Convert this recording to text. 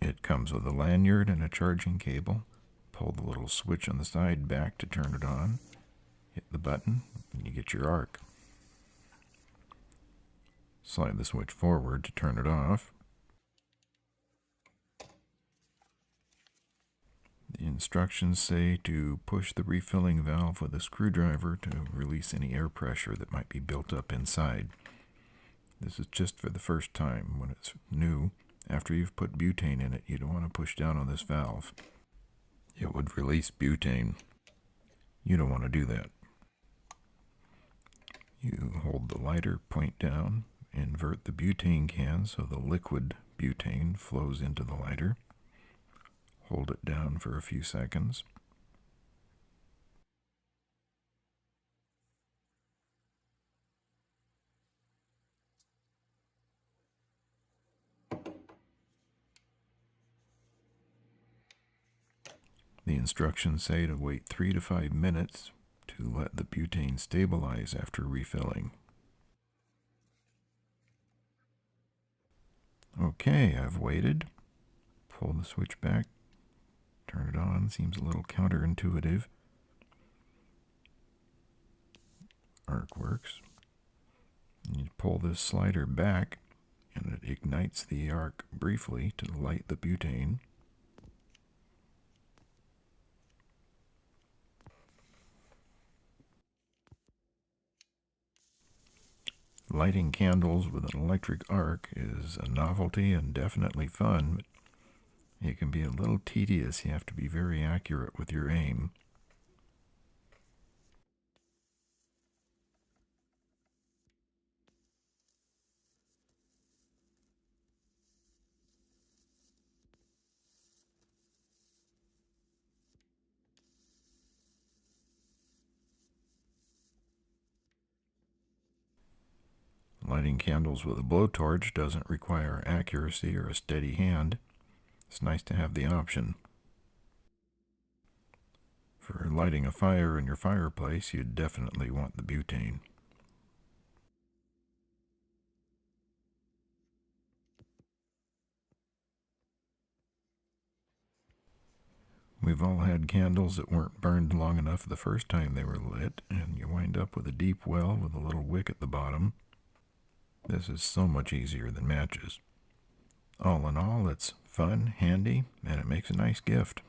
It comes with a lanyard and a charging cable. Pull the little switch on the side back to turn it on. Hit the button and you get your arc. Slide the switch forward to turn it off. The instructions say to push the refilling valve with a screwdriver to release any air pressure that might be built up inside. This is just for the first time when it's new. After you've put butane in it, you don't want to push down on this valve. It would release butane. You don't want to do that. You hold the lighter point down, invert the butane can so the liquid butane flows into the lighter. Hold it down for a few seconds. The instructions say to wait 3 to 5 minutes to let the butane stabilize after refilling. Okay, I've waited. Pull the switch back. Turn it on. Seems a little counterintuitive. Arc works. You pull this slider back and it ignites the arc briefly to light the butane. Lighting candles with an electric arc is a novelty and definitely fun, but it can be a little tedious. You have to be very accurate with your aim. Lighting candles with a blowtorch doesn't require accuracy or a steady hand. It's nice to have the option. For lighting a fire in your fireplace, you'd definitely want the butane. We've all had candles that weren't burned long enough the first time they were lit, and you wind up with a deep well with a little wick at the bottom. This is so much easier than matches. All in all, it's fun, handy, and it makes a nice gift.